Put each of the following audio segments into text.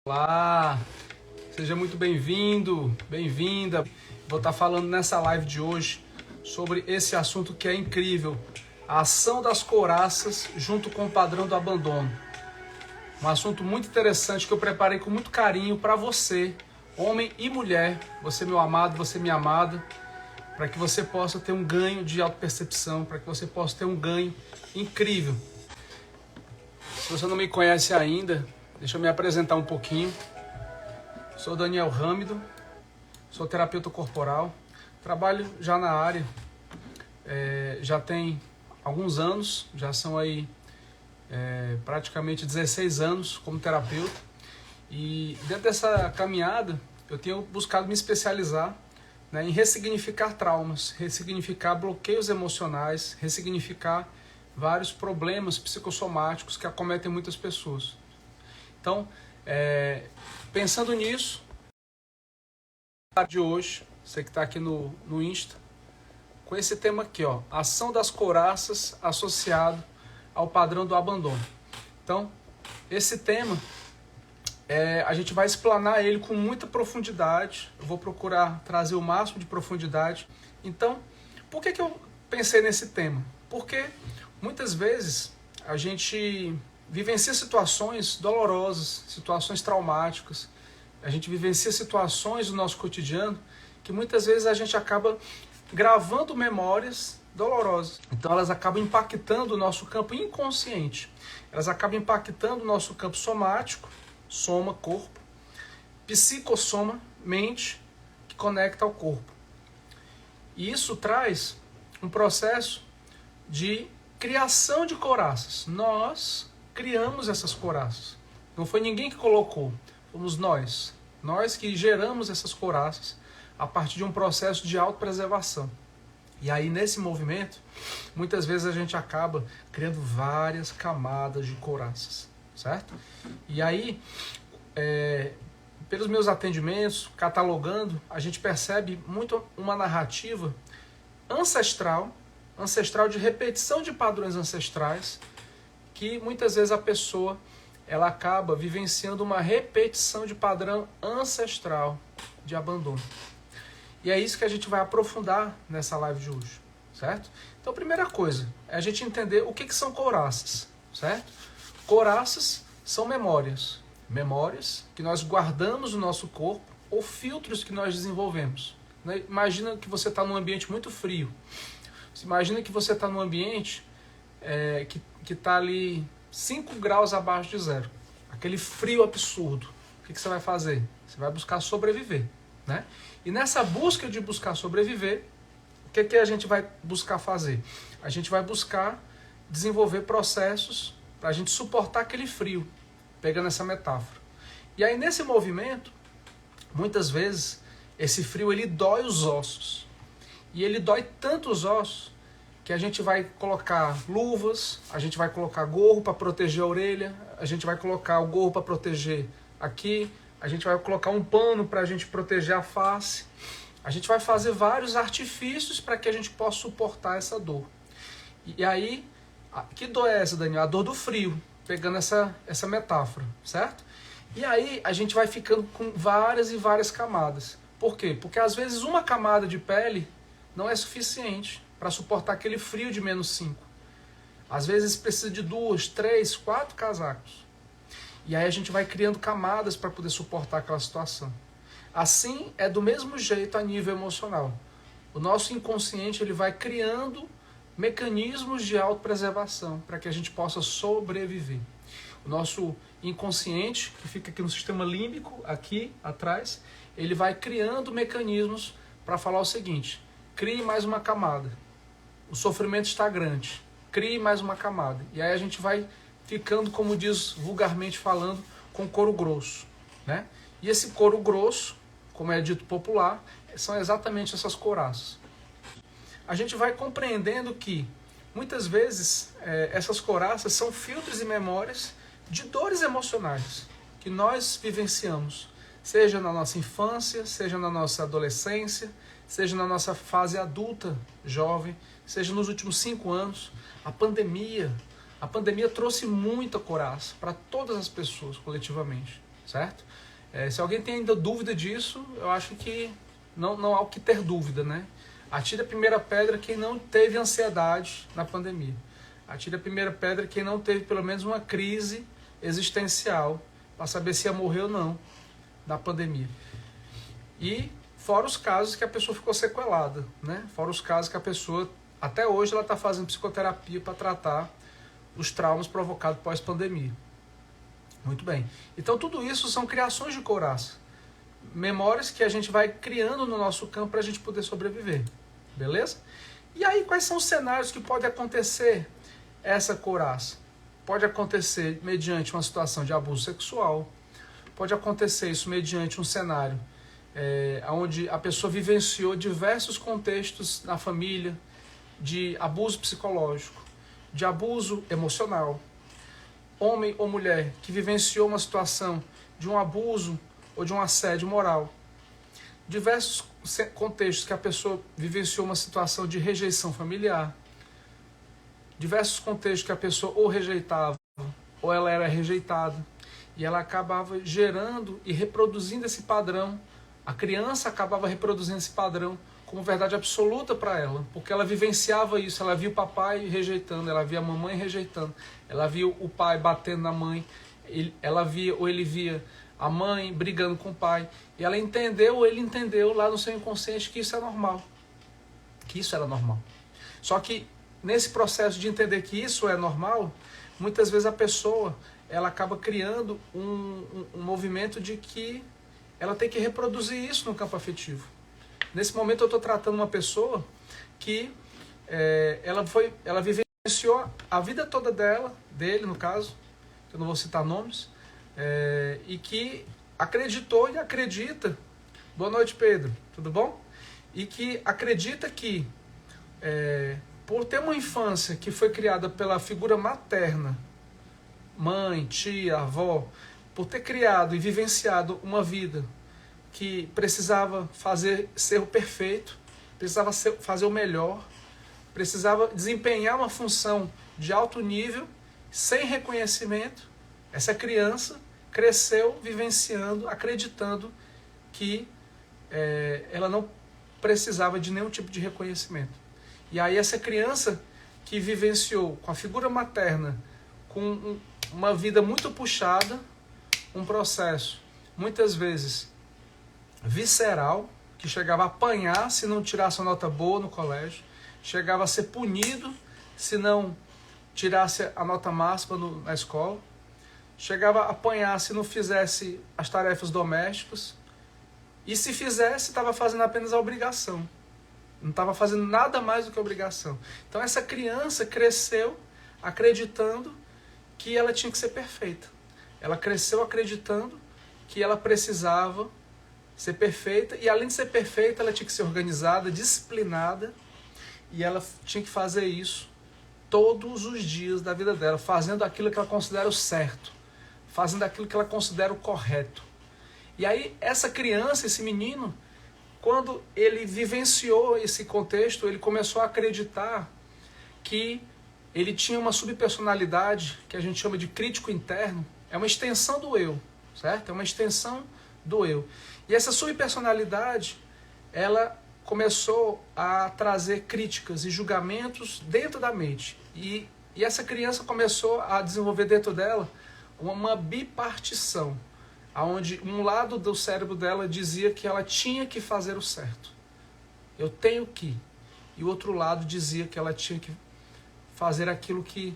Olá, seja muito bem-vindo, bem-vinda. Vou estar falando nessa live de hoje sobre esse assunto que é incrível, a ação das couraças junto com o padrão do abandono. Um assunto muito interessante que eu preparei com muito carinho para você, homem e mulher, você meu amado, você minha amada, para que você possa ter um ganho de autopercepção, para que você possa ter um ganho incrível. Se você não me conhece ainda, deixa eu me apresentar um pouquinho. Sou Daniel Râmido, sou terapeuta corporal, trabalho já na área, já tem alguns anos, já são aí praticamente 16 anos como terapeuta. E dentro dessa caminhada eu tenho buscado me especializar, né, em ressignificar traumas, ressignificar bloqueios emocionais, ressignificar vários problemas psicossomáticos que acometem muitas pessoas. Então, pensando nisso, de hoje, você que está aqui no Insta, com esse tema aqui, ó, ação das couraças associado ao padrão do abandono. Então, esse tema, a gente vai explanar ele com muita profundidade, eu vou procurar trazer o máximo de profundidade. Então, por que eu pensei nesse tema? Porque muitas vezes a gente vivencia situações dolorosas, situações traumáticas. A gente vivencia situações do nosso cotidiano que muitas vezes a gente acaba gravando memórias dolorosas. Então elas acabam impactando o nosso campo inconsciente. Elas acabam impactando o nosso campo somático, soma, corpo, psicossoma, mente, que conecta ao corpo. E isso traz um processo de criação de couraças. Nós criamos essas couraças. Não foi ninguém que colocou, fomos nós. Nós que geramos essas couraças a partir de um processo de autopreservação. E aí, nesse movimento, muitas vezes a gente acaba criando várias camadas de couraças, certo? E aí, pelos meus atendimentos, catalogando, a gente percebe muito uma narrativa ancestral de repetição de padrões ancestrais, que muitas vezes a pessoa ela acaba vivenciando uma repetição de padrão ancestral de abandono. E é isso que a gente vai aprofundar nessa live de hoje, certo? Então, a primeira coisa é a gente entender o que são couraças, certo? Couraças são memórias. Memórias que nós guardamos no nosso corpo ou filtros que nós desenvolvemos. Imagina que você está num ambiente muito frio. Imagina que você está num ambiente que está ali 5 graus abaixo de zero. Aquele frio absurdo. O que você vai fazer? Você vai buscar sobreviver, né? E nessa busca de buscar sobreviver, o que a gente vai buscar fazer? A gente vai buscar desenvolver processos para a gente suportar aquele frio, pegando essa metáfora. E aí nesse movimento, muitas vezes, esse frio ele dói os ossos. E ele dói tanto os ossos que a gente vai colocar luvas, a gente vai colocar gorro para proteger a orelha, a gente vai colocar o gorro para proteger aqui, a gente vai colocar um pano para a gente proteger a face. A gente vai fazer vários artifícios para que a gente possa suportar essa dor. E aí, que dor é essa, Daniel? A dor do frio, pegando essa metáfora, certo? E aí a gente vai ficando com várias e várias camadas. Por quê? Porque às vezes uma camada de pele não é suficiente para suportar aquele frio de -5. Às vezes precisa de 2, 3, 4 casacos. E aí a gente vai criando camadas para poder suportar aquela situação. Assim é do mesmo jeito a nível emocional. O nosso inconsciente ele vai criando mecanismos de autopreservação para que a gente possa sobreviver. O nosso inconsciente, que fica aqui no sistema límbico, aqui atrás, ele vai criando mecanismos para falar o seguinte: crie mais uma camada. O sofrimento está grande. Crie mais uma camada. E aí a gente vai ficando, como diz vulgarmente falando, com couro grosso, né? E esse couro grosso, como é dito popular, são exatamente essas couraças. A gente vai compreendendo que, muitas vezes, essas couraças são filtros e memórias de dores emocionais que nós vivenciamos, seja na nossa infância, seja na nossa adolescência, seja na nossa fase adulta, jovem, seja nos últimos 5 anos. A pandemia trouxe muita couraça para todas as pessoas, coletivamente, certo? Se alguém tem ainda dúvida disso, eu acho que não há o que ter dúvida, né? Atire a primeira pedra quem não teve ansiedade na pandemia. Atire a primeira pedra quem não teve pelo menos uma crise existencial para saber se ia morrer ou não da pandemia. E fora os casos que a pessoa ficou sequelada, né? Fora os casos que a pessoa, até hoje, ela está fazendo psicoterapia para tratar os traumas provocados pós-pandemia. Muito bem. Então tudo isso são criações de couraça. Memórias que a gente vai criando no nosso campo para a gente poder sobreviver. Beleza? E aí quais são os cenários que pode acontecer essa couraça? Pode acontecer mediante uma situação de abuso sexual. Pode acontecer isso mediante um cenário onde a pessoa vivenciou diversos contextos na família de abuso psicológico, de abuso emocional. Homem ou mulher que vivenciou uma situação de um abuso ou de um assédio moral. Diversos contextos que a pessoa vivenciou uma situação de rejeição familiar. Diversos contextos que a pessoa ou rejeitava ou ela era rejeitada. E ela acabava gerando e reproduzindo esse padrão. A criança acabava reproduzindo esse padrão como verdade absoluta para ela, porque ela vivenciava isso, ela via o papai rejeitando, ela via a mamãe rejeitando, ela via o pai batendo na mãe, ele via a mãe brigando com o pai, e ela entendeu, ou ele entendeu lá no seu inconsciente que isso é normal, que isso era normal. Só que nesse processo de entender que isso é normal, muitas vezes a pessoa ela acaba criando um movimento de que ela tem que reproduzir isso no campo afetivo. Nesse momento eu estou tratando uma pessoa que ela vivenciou a vida toda dele no caso, eu não vou citar nomes, e que acreditou e acredita, boa noite Pedro, tudo bom? E que acredita que por ter uma infância que foi criada pela figura materna, mãe, tia, avó, por ter criado e vivenciado uma vida que precisava ser o perfeito, precisava fazer o melhor, precisava desempenhar uma função de alto nível, sem reconhecimento, essa criança cresceu vivenciando, acreditando que ela não precisava de nenhum tipo de reconhecimento. E aí essa criança que vivenciou com a figura materna, com uma vida muito puxada, um processo, muitas vezes, visceral, que chegava a apanhar se não tirasse uma nota boa no colégio, chegava a ser punido se não tirasse a nota máxima na escola, chegava a apanhar se não fizesse as tarefas domésticas, e se fizesse, estava fazendo apenas a obrigação, não estava fazendo nada mais do que a obrigação. Então essa criança cresceu acreditando que ela tinha que ser perfeita. Ela cresceu acreditando que ela precisava ser perfeita, e além de ser perfeita, ela tinha que ser organizada, disciplinada, e ela tinha que fazer isso todos os dias da vida dela, fazendo aquilo que ela considera o certo, fazendo aquilo que ela considera o correto. E aí, essa criança, esse menino, quando ele vivenciou esse contexto, ele começou a acreditar que ele tinha uma subpersonalidade, que a gente chama de crítico interno, é uma extensão do eu, certo? É uma extensão do eu. E essa subpersonalidade, ela começou a trazer críticas e julgamentos dentro da mente. E essa criança começou a desenvolver dentro dela uma bipartição, onde um lado do cérebro dela dizia que ela tinha que fazer o certo. Eu tenho que. E o outro lado dizia que ela tinha que fazer aquilo que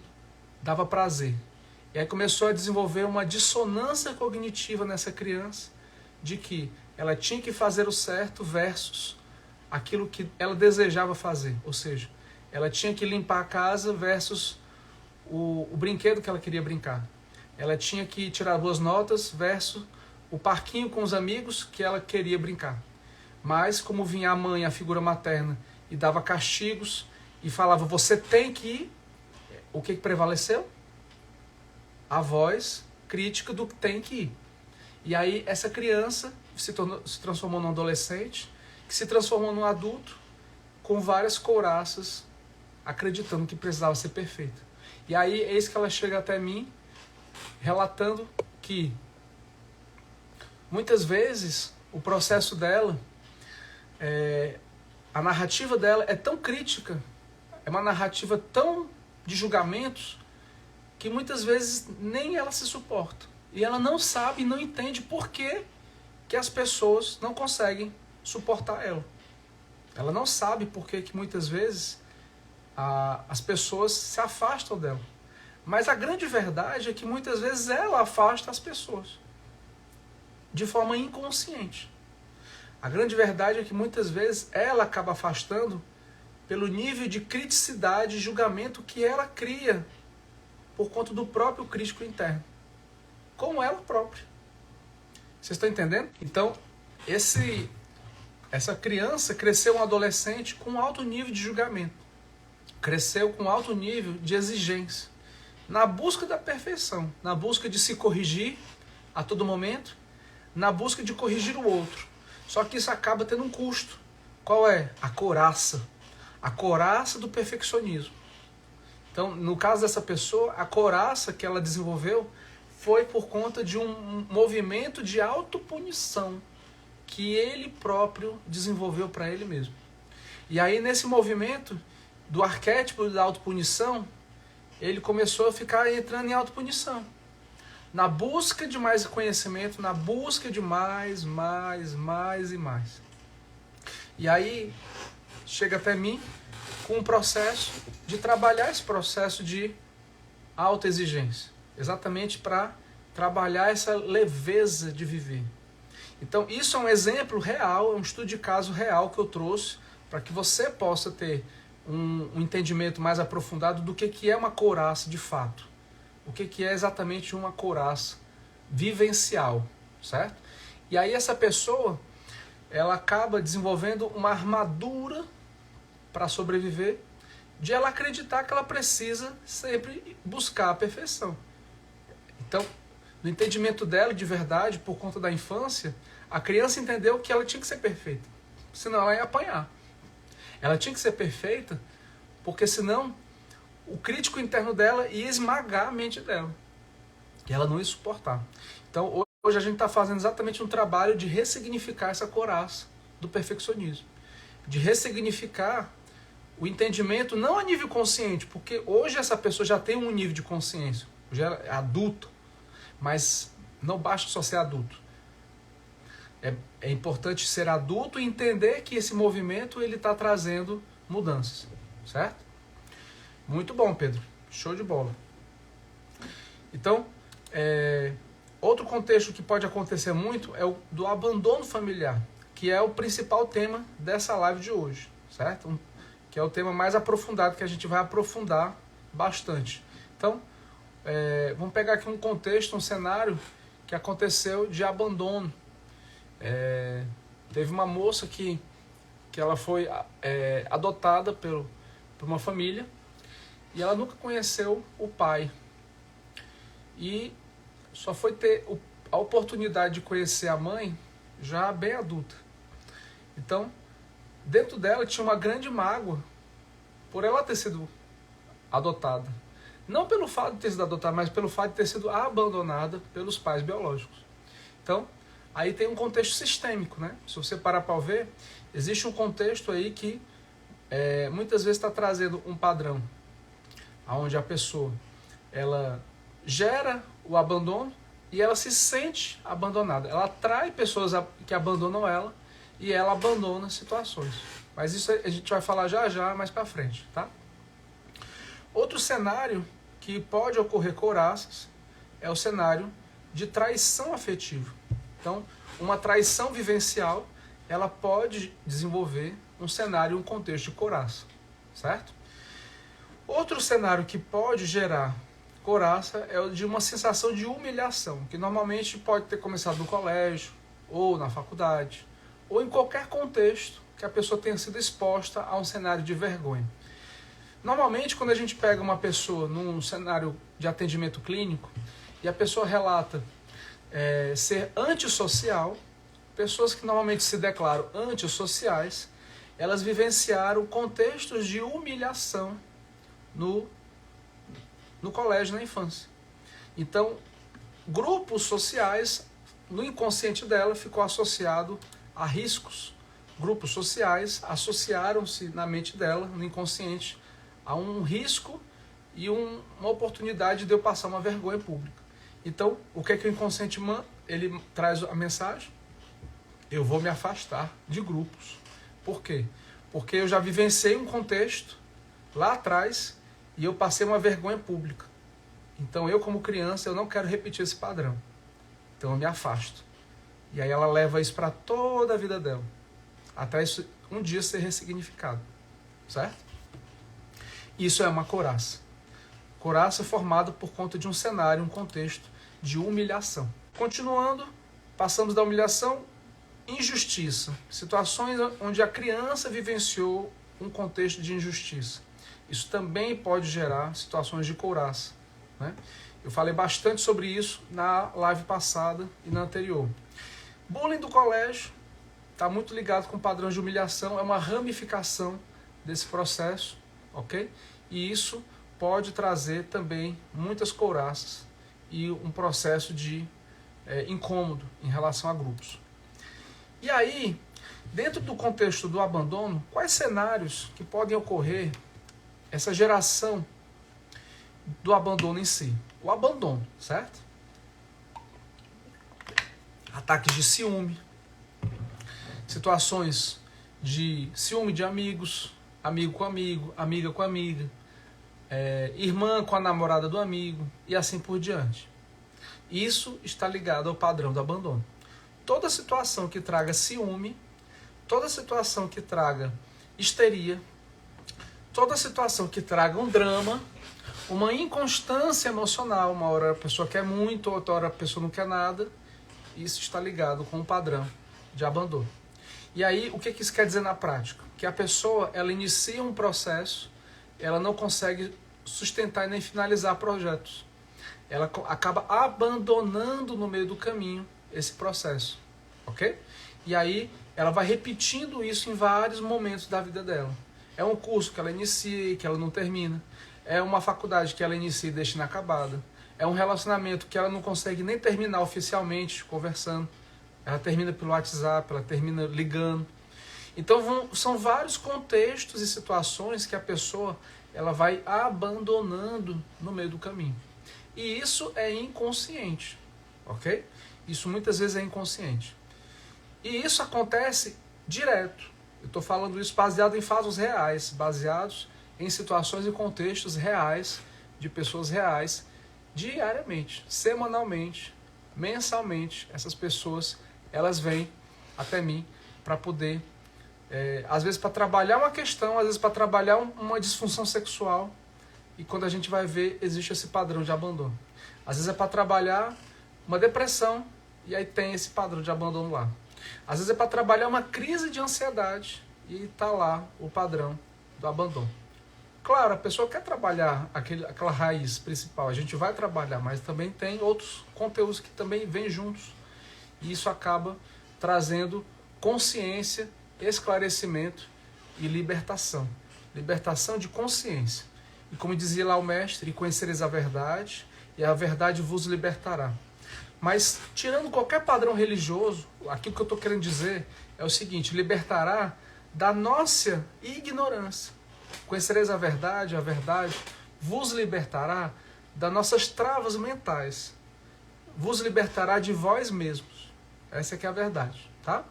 dava prazer. E aí começou a desenvolver uma dissonância cognitiva nessa criança, de que ela tinha que fazer o certo versus aquilo que ela desejava fazer. Ou seja, ela tinha que limpar a casa versus o brinquedo que ela queria brincar. Ela tinha que tirar boas notas versus o parquinho com os amigos que ela queria brincar. Mas como vinha a mãe, a figura materna, e dava castigos e falava, você tem que ir, o que prevaleceu? A voz crítica do que tem que ir. E aí essa criança se transformou num adolescente, que se transformou num adulto com várias couraças, acreditando que precisava ser perfeita. E aí eis que ela chega até mim, relatando que Muitas vezes, o processo dela, a narrativa dela é tão crítica, é uma narrativa tão de julgamentos, que muitas vezes nem ela se suporta. E ela não sabe e não entende por que as pessoas não conseguem suportar ela. Ela não sabe por que muitas vezes as pessoas se afastam dela. Mas a grande verdade é que muitas vezes ela afasta as pessoas de forma inconsciente. A grande verdade é que muitas vezes ela acaba afastando pelo nível de criticidade e julgamento que ela cria por conta do próprio crítico interno, como ela própria. Vocês estão entendendo? Então, essa criança cresceu um adolescente com alto nível de julgamento, cresceu com alto nível de exigência, na busca da perfeição, na busca de se corrigir a todo momento, na busca de corrigir o outro. Só que isso acaba tendo um custo. Qual é? A couraça do perfeccionismo. Então, no caso dessa pessoa, a couraça que ela desenvolveu foi por conta de um movimento de autopunição que ele próprio desenvolveu para ele mesmo. E aí, nesse movimento do arquétipo da autopunição, ele começou a ficar entrando em autopunição. Na busca de mais conhecimento, na busca de mais e mais. E aí, chega até mim com um processo de trabalhar esse processo de autoexigência. Exatamente para trabalhar essa leveza de viver. Então, isso é um exemplo real, é um estudo de caso real que eu trouxe para que você possa ter um entendimento mais aprofundado do que é uma couraça de fato. O que é exatamente uma couraça vivencial, certo? E aí essa pessoa, ela acaba desenvolvendo uma armadura para sobreviver, de ela acreditar que ela precisa sempre buscar a perfeição. Então, no entendimento dela de verdade, por conta da infância, a criança entendeu que ela tinha que ser perfeita, senão ela ia apanhar. Ela tinha que ser perfeita, porque senão o crítico interno dela ia esmagar a mente dela. E ela não ia suportar. Então, hoje a gente está fazendo exatamente um trabalho de ressignificar essa couraça do perfeccionismo. De ressignificar o entendimento, não a nível consciente, porque hoje essa pessoa já tem um nível de consciência, já é adulto, mas não basta só ser adulto. É importante ser adulto e entender que esse movimento ele está trazendo mudanças, certo? Muito bom, Pedro. Show de bola. Então, outro contexto que pode acontecer muito é o do abandono familiar, que é o principal tema dessa live de hoje, certo? Que é o tema mais aprofundado, que a gente vai aprofundar bastante. Então, vamos pegar aqui um contexto, um cenário que aconteceu de abandono. Teve uma moça que ela foi adotada por uma família e ela nunca conheceu o pai. E só foi ter a oportunidade de conhecer a mãe já bem adulta. Então, dentro dela tinha uma grande mágoa por ela ter sido adotada. Não pelo fato de ter sido adotada, mas pelo fato de ter sido abandonada pelos pais biológicos. Então, aí tem um contexto sistêmico, né? Se você parar para ver, existe um contexto aí que muitas vezes está trazendo um padrão, onde a pessoa ela gera o abandono e ela se sente abandonada. Ela atrai pessoas que abandonam ela e ela abandona situações. Mas isso a gente vai falar já mais para frente, tá? Outro cenário que pode ocorrer couraças é o cenário de traição afetiva. Então, uma traição vivencial, ela pode desenvolver um cenário, um contexto de couraça, certo? Outro cenário que pode gerar couraça é o de uma sensação de humilhação, que normalmente pode ter começado no colégio, ou na faculdade, ou em qualquer contexto que a pessoa tenha sido exposta a um cenário de vergonha. Normalmente, quando a gente pega uma pessoa num cenário de atendimento clínico e a pessoa relata ser antissocial, pessoas que normalmente se declaram antissociais, elas vivenciaram contextos de humilhação no colégio, na infância. Então, grupos sociais no inconsciente dela ficou associado a riscos. Grupos sociais associaram-se na mente dela, no inconsciente, a um risco e uma oportunidade de eu passar uma vergonha pública. Então, o que é que o inconsciente ele traz a mensagem? Eu vou me afastar de grupos. Por quê? Porque eu já vivenciei um contexto lá atrás e eu passei uma vergonha pública. Então, eu como criança, eu não quero repetir esse padrão. Então, eu me afasto. E aí ela leva isso para toda a vida dela. Até isso um dia ser ressignificado. Certo? Isso é uma couraça. Couraça é formada por conta de um cenário, um contexto de humilhação. Continuando, passamos da humilhação, injustiça. Situações onde a criança vivenciou um contexto de injustiça. Isso também pode gerar situações de couraça, né? Eu falei bastante sobre isso na live passada e na anterior. Bullying do colégio está muito ligado com padrões de humilhação, é uma ramificação desse processo, ok? E isso pode trazer também muitas couraças e um processo de incômodo em relação a grupos. E aí, dentro do contexto do abandono, quais cenários que podem ocorrer essa geração do abandono em si? O abandono, certo? Ataques de ciúme, situações de ciúme de amigos, amigo com amigo, amiga com amiga, irmã com a namorada do amigo e assim por diante. Isso está ligado ao padrão do abandono. Toda situação que traga ciúme, toda situação que traga histeria, toda situação que traga um drama, uma inconstância emocional, uma hora a pessoa quer muito, outra hora a pessoa não quer nada, isso está ligado com o padrão de abandono. E aí, o que isso quer dizer na prática? Que a pessoa, ela inicia um processo, ela não consegue sustentar e nem finalizar projetos. Ela acaba abandonando no meio do caminho esse processo, ok? E aí, ela vai repetindo isso em vários momentos da vida dela. É um curso que ela inicia e que ela não termina. É uma faculdade que ela inicia e deixa inacabada. É um relacionamento que ela não consegue nem terminar oficialmente, conversando. Ela termina pelo WhatsApp, ela termina ligando. Então são vários contextos e situações que a pessoa ela vai abandonando no meio do caminho. E isso é inconsciente, ok? Isso muitas vezes é inconsciente. E isso acontece direto. Eu estou falando isso baseado em fatos reais, baseados em situações e contextos reais, de pessoas reais, diariamente, semanalmente, mensalmente. Essas pessoas, elas vêm até mim para poder, às vezes para trabalhar uma questão, às vezes para trabalhar uma disfunção sexual. E quando a gente vai ver, existe esse padrão de abandono. Às vezes é para trabalhar uma depressão, e aí tem esse padrão de abandono lá. Às vezes é para trabalhar uma crise de ansiedade, e está lá o padrão do abandono. Claro, a pessoa quer trabalhar aquela raiz principal, a gente vai trabalhar, mas também tem outros conteúdos que também vêm juntos. E isso acaba trazendo consciência, esclarecimento e libertação. Libertação de consciência. E como dizia lá o mestre, conhecereis a verdade, e a verdade vos libertará. Mas, tirando qualquer padrão religioso, aqui o que eu estou querendo dizer é o seguinte: libertará da nossa ignorância. Conhecereis a verdade vos libertará das nossas travas mentais. Vos libertará de vós mesmos. Essa é a verdade, tá?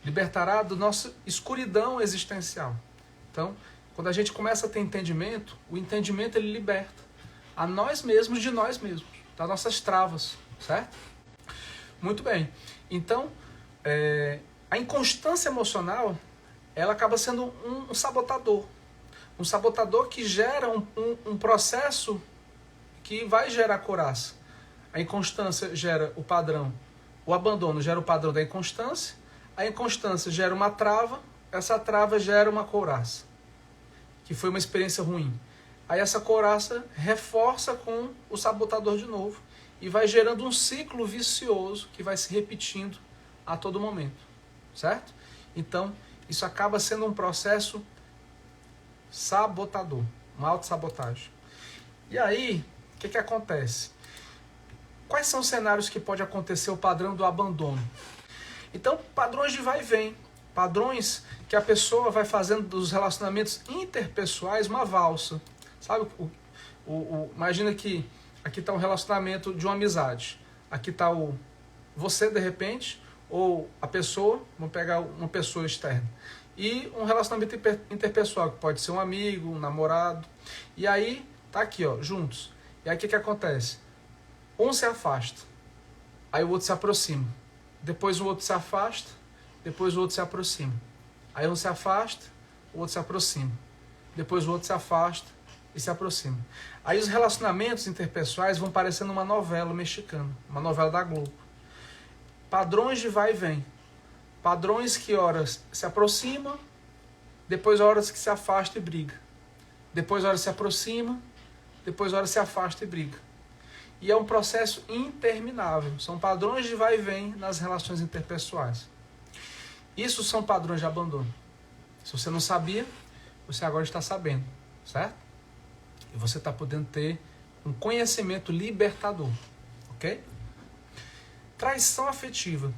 Libertará da nossa escuridão existencial. Então, quando a gente começa a ter entendimento, o entendimento ele liberta a nós mesmos de nós mesmos, das nossas travas, certo? Muito bem. Então, a inconstância emocional, ela acaba sendo um sabotador. Um sabotador que gera um processo que vai gerar couraça. A inconstância gera o padrão, o abandono gera o padrão da inconstância, a inconstância gera uma trava, essa trava gera uma couraça, que foi uma experiência ruim. Aí essa couraça reforça com o sabotador de novo e vai gerando um ciclo vicioso que vai se repetindo a todo momento, certo? Então, isso acaba sendo um processo sabotador, uma autossabotagem. E aí, o que acontece? quais são os cenários que pode acontecer o padrão do abandono? Então, padrões de vai e vem, padrões que a pessoa vai fazendo dos relacionamentos interpessoais uma valsa. Sabe, imagina que aqui está um relacionamento de uma amizade, aqui está você de repente, ou a pessoa, vamos pegar uma pessoa externa, e um relacionamento interpessoal, que pode ser um amigo, um namorado, e aí tá aqui, ó, juntos. E aí o que acontece? Um se afasta, aí o outro se aproxima, depois o outro se afasta, depois o outro se aproxima, aí um se afasta, o outro se aproxima, depois o outro se afasta e se aproxima. Aí os relacionamentos interpessoais vão parecendo uma novela mexicana, uma novela da Globo. Padrões de vai e vem. Padrões que horas se aproximam, depois horas que se afasta e briga. Depois horas se aproxima, depois horas se afasta e briga. E é um processo interminável. São padrões de vai e vem nas relações interpessoais. Isso são padrões de abandono. Se você não sabia, você agora está sabendo, certo? E você está podendo ter um conhecimento libertador, ok? Traição afetiva.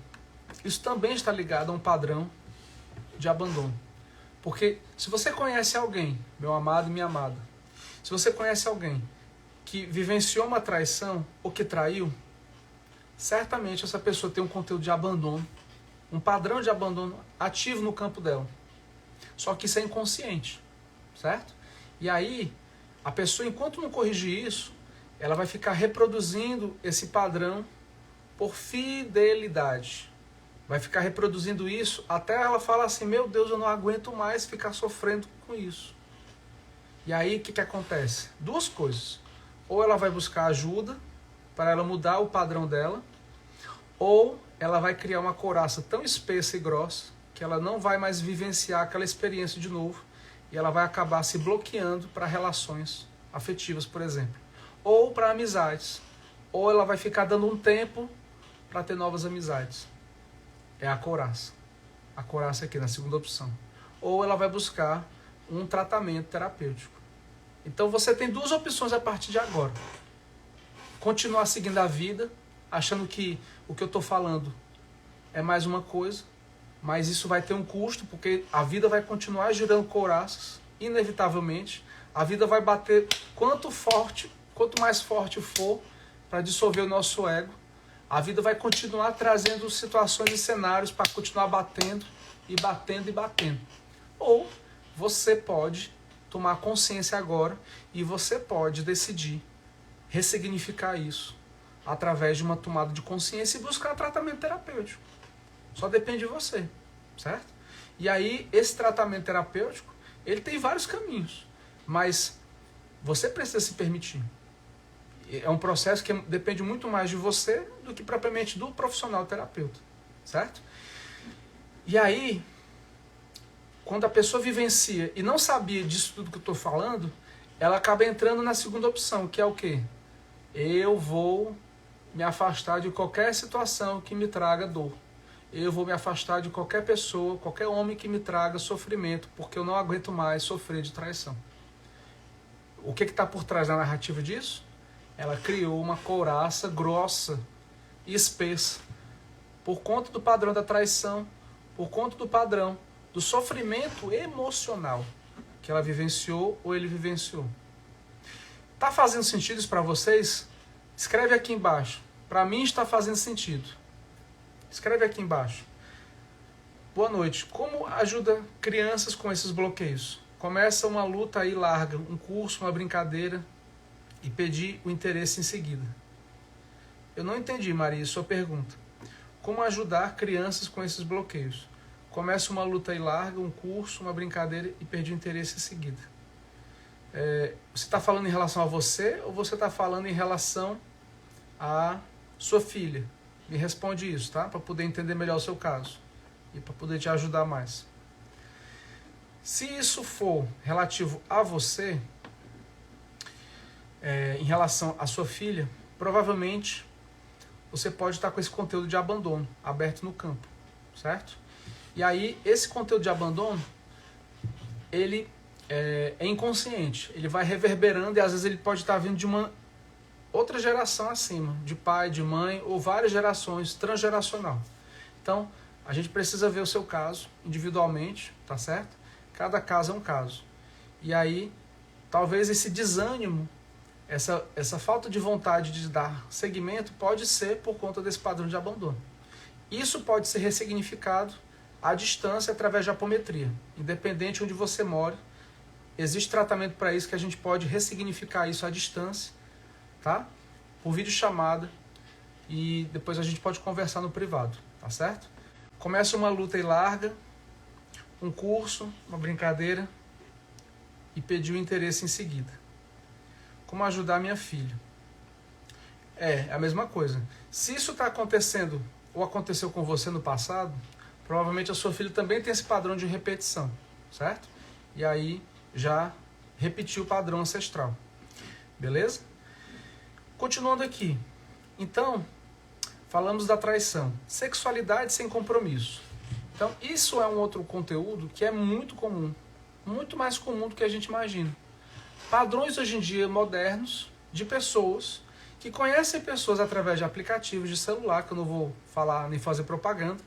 Isso também está ligado a um padrão de abandono. Porque se você conhece alguém, meu amado e minha amada, se você conhece alguém que vivenciou uma traição ou que traiu, certamente essa pessoa tem um conteúdo de abandono, um padrão de abandono ativo no campo dela. Só que isso é inconsciente, certo? E aí, a pessoa, enquanto não corrigir isso, ela vai ficar reproduzindo esse padrão por fidelidade. Vai ficar reproduzindo isso até ela falar assim, meu Deus, eu não aguento mais ficar sofrendo com isso. E aí, o que acontece? Duas coisas. Ou ela vai buscar ajuda para ela mudar o padrão dela, ou ela vai criar uma couraça tão espessa e grossa que ela não vai mais vivenciar aquela experiência de novo e ela vai acabar se bloqueando para relações afetivas, por exemplo. Ou para amizades. Ou ela vai ficar dando um tempo para ter novas amizades. É a couraça. A couraça aqui na segunda opção. Ou ela vai buscar um tratamento terapêutico. Então você tem duas opções a partir de agora. Continuar seguindo a vida, achando que o que eu estou falando é mais uma coisa, mas isso vai ter um custo, porque a vida vai continuar girando couraças, inevitavelmente. A vida vai bater quanto mais forte for para dissolver o nosso ego. A vida vai continuar trazendo situações e cenários para continuar batendo e batendo e batendo. Ou você pode tomar consciência agora e você pode decidir ressignificar isso através de uma tomada de consciência e buscar tratamento terapêutico. Só depende de você, certo? E aí, esse tratamento terapêutico, ele tem vários caminhos, mas você precisa se permitir. É um processo que depende muito mais de você do que propriamente do profissional terapeuta, certo? E aí, quando a pessoa vivencia e não sabia disso tudo que eu estou falando, ela acaba entrando na segunda opção, que é o quê? Eu vou me afastar de qualquer situação que me traga dor. Eu vou me afastar de qualquer pessoa, qualquer homem que me traga sofrimento, porque eu não aguento mais sofrer de traição. O que está por trás da narrativa disso? Ela criou uma couraça grossa e espessa por conta do padrão da traição, por conta do padrão do sofrimento emocional que ela vivenciou ou ele vivenciou. Tá fazendo sentido isso para vocês? Escreve aqui embaixo. Para mim está fazendo sentido. Escreve aqui embaixo. Boa noite. Como ajuda crianças com esses bloqueios? Começa uma luta aí larga, um curso, uma brincadeira e pedir o interesse em seguida. Eu não entendi, Maria, sua pergunta. Como ajudar crianças com esses bloqueios? Começa uma luta aí larga, um curso, uma brincadeira e pedir o interesse em seguida. Você está falando em relação a você ou você está falando em relação a sua filha? Me responde isso, tá? Para poder entender melhor o seu caso e para poder te ajudar mais. Se isso for relativo a você, em relação à sua filha, provavelmente você pode estar com esse conteúdo de abandono aberto no campo, certo? E aí, esse conteúdo de abandono, ele é inconsciente, ele vai reverberando e às vezes ele pode estar vindo de uma outra geração acima, de pai, de mãe, ou várias gerações, transgeracional. Então, a gente precisa ver o seu caso individualmente, tá certo? Cada caso é um caso. E aí, talvez esse desânimo, essa falta de vontade de dar seguimento pode ser por conta desse padrão de abandono. Isso pode ser ressignificado à distância através de apometria. Independente de onde você mora, existe tratamento para isso que a gente pode ressignificar isso à distância, tá? Por videochamada, e depois a gente pode conversar no privado, tá certo? Começa uma luta e larga, um curso, uma brincadeira, e pediu interesse em seguida. Como ajudar minha filha? É a mesma coisa. Se isso está acontecendo, ou aconteceu com você no passado, provavelmente a sua filha também tem esse padrão de repetição, certo? E aí já repetiu o padrão ancestral. Beleza? Continuando aqui. Então, falamos da traição. Sexualidade sem compromisso. Então, isso é um outro conteúdo que é muito comum. Muito mais comum do que a gente imagina. Padrões hoje em dia modernos de pessoas que conhecem pessoas através de aplicativos de celular, que eu não vou falar nem fazer propaganda.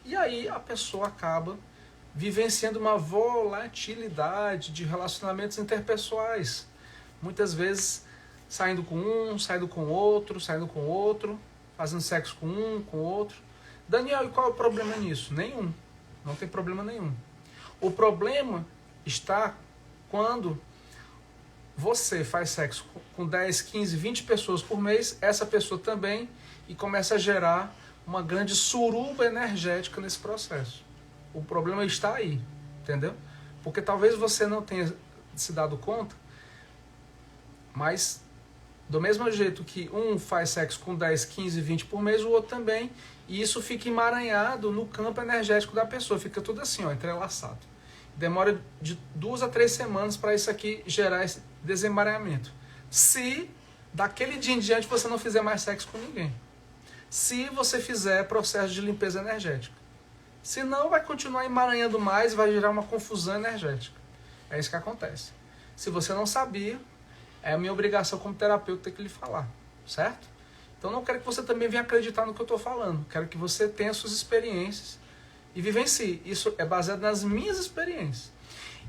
E aí a pessoa acaba vivenciando uma volatilidade de relacionamentos interpessoais. Muitas vezes saindo com um, saindo com outro, fazendo sexo com um, com outro. Daniel, e qual é o problema nisso? Nenhum. Não tem problema nenhum. O problema está quando você faz sexo com 10, 15, 20 pessoas por mês, essa pessoa também, e começa a gerar uma grande suruba energética nesse processo. O problema está aí, entendeu? Porque talvez você não tenha se dado conta, mas do mesmo jeito que um faz sexo com 10, 15, 20 por mês, o outro também, e isso fica emaranhado no campo energético da pessoa, fica tudo assim, ó, entrelaçado. Demora de 2 a 3 semanas para isso aqui gerar esse desemaranhamento. Se daquele dia em diante você não fizer mais sexo com ninguém. Se você fizer processo de limpeza energética. Senão vai continuar emaranhando mais e vai gerar uma confusão energética. É isso que acontece. Se você não sabia, é a minha obrigação como terapeuta ter que lhe falar, certo? Então não quero que você também venha acreditar no que eu estou falando. Quero que você tenha suas experiências e vivencie. Isso é baseado nas minhas experiências.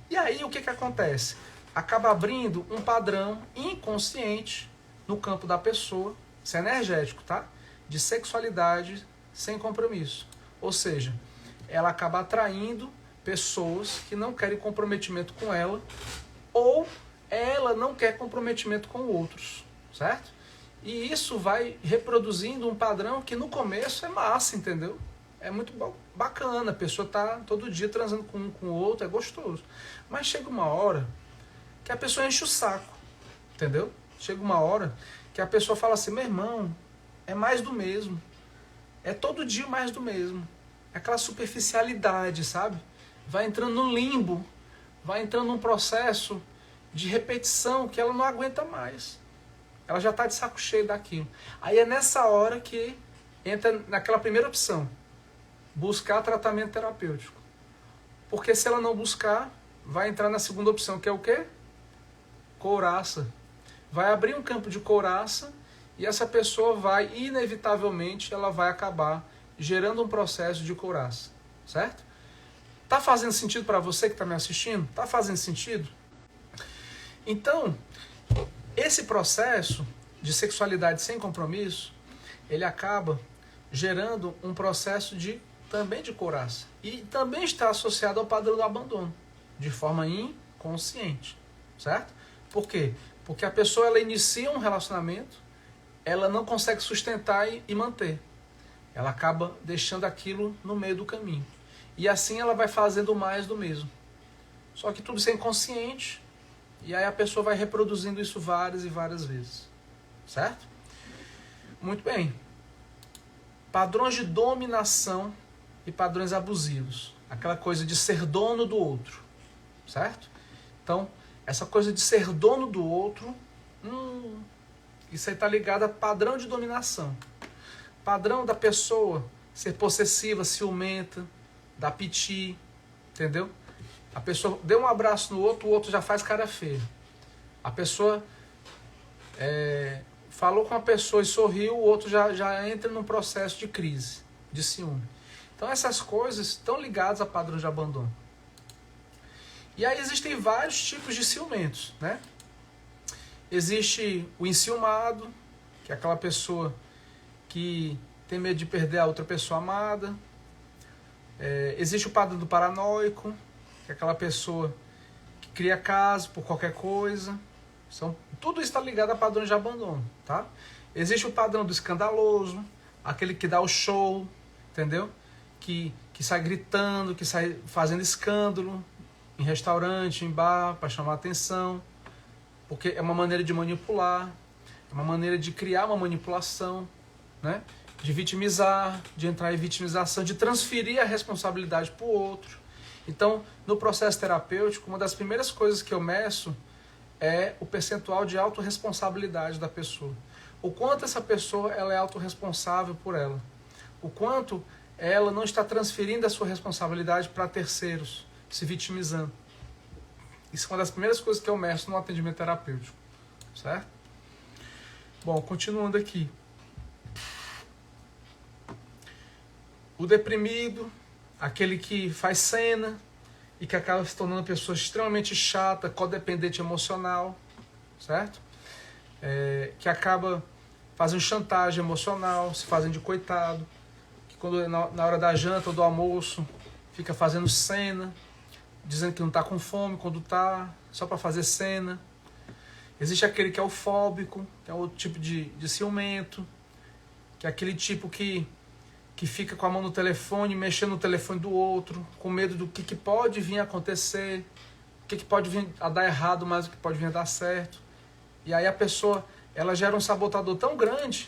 E aí o que acontece? Acaba abrindo um padrão inconsciente no campo da pessoa, isso é energético, tá? De sexualidade sem compromisso. Ou seja, ela acaba atraindo pessoas que não querem comprometimento com ela, ou ela não quer comprometimento com outros, certo? E isso vai reproduzindo um padrão que no começo é massa, entendeu? É muito bacana, a pessoa tá todo dia transando com um com o outro, é gostoso. Mas chega uma hora que a pessoa enche o saco, entendeu? Chega uma hora que a pessoa fala assim, meu irmão, é mais do mesmo. É todo dia mais do mesmo. É aquela superficialidade, sabe? Vai entrando no limbo, vai entrando num processo de repetição que ela não aguenta mais. Ela já está de saco cheio daquilo. Aí é nessa hora que entra naquela primeira opção, buscar tratamento terapêutico. Porque se ela não buscar, vai entrar na segunda opção, que é o quê? Couraça. Vai abrir um campo de couraça e essa pessoa vai, inevitavelmente, ela vai acabar gerando um processo de couraça. Certo? Tá fazendo sentido para você que está me assistindo? Tá fazendo sentido? Então, esse processo de sexualidade sem compromisso, ele acaba gerando um processo também de couraça. E também está associado ao padrão do abandono, de forma inconsciente, certo? Por quê? Porque a pessoa ela inicia um relacionamento, ela não consegue sustentar e manter. Ela acaba deixando aquilo no meio do caminho. E assim ela vai fazendo mais do mesmo. Só que tudo isso é inconsciente, e aí a pessoa vai reproduzindo isso várias e várias vezes. Certo? Muito bem. Padrões de dominação e padrões abusivos. Aquela coisa de ser dono do outro. Certo? Então, essa coisa de ser dono do outro, isso aí está ligado a padrão de dominação. Padrão da pessoa ser possessiva, ciumenta, dar piti, entendeu? A pessoa deu um abraço no outro, o outro já faz cara feia. A pessoa falou com uma pessoa e sorriu, o outro já entra num processo de crise, de ciúme. Então essas coisas estão ligadas a padrões de abandono. E aí existem vários tipos de ciumentos, né? Existe o enciumado, que é aquela pessoa que tem medo de perder a outra pessoa amada. Existe o padrão do paranoico, que é aquela pessoa que cria caso por qualquer coisa. Tudo isso está ligado a padrões de abandono, tá? Existe o padrão do escandaloso, aquele que dá o show, entendeu? Que sai gritando, que sai fazendo escândalo em restaurante, em bar, para chamar atenção, porque é uma maneira de manipular, é uma maneira de criar uma manipulação, né? De vitimizar, de entrar em vitimização, de transferir a responsabilidade para o outro. Então, no processo terapêutico, uma das primeiras coisas que eu meço é o percentual de autorresponsabilidade da pessoa. O quanto essa pessoa ela é autorresponsável por ela. O quanto ela não está transferindo a sua responsabilidade para terceiros, se vitimizando. Isso é uma das primeiras coisas que eu meço no atendimento terapêutico. Certo? Bom, continuando aqui. O deprimido, aquele que faz cena e que acaba se tornando uma pessoa extremamente chata, codependente emocional, certo? Que acaba fazendo chantagem emocional, se fazendo de coitado, que quando na hora da janta ou do almoço fica fazendo cena, dizendo que não está com fome quando está, só para fazer cena. Existe aquele que é o fóbico, que é outro tipo de ciumento, que é aquele tipo que fica com a mão no telefone, mexendo no telefone do outro, com medo do que pode vir a acontecer, o que pode vir a dar errado, mas o que pode vir a dar certo. E aí a pessoa, ela gera um sabotador tão grande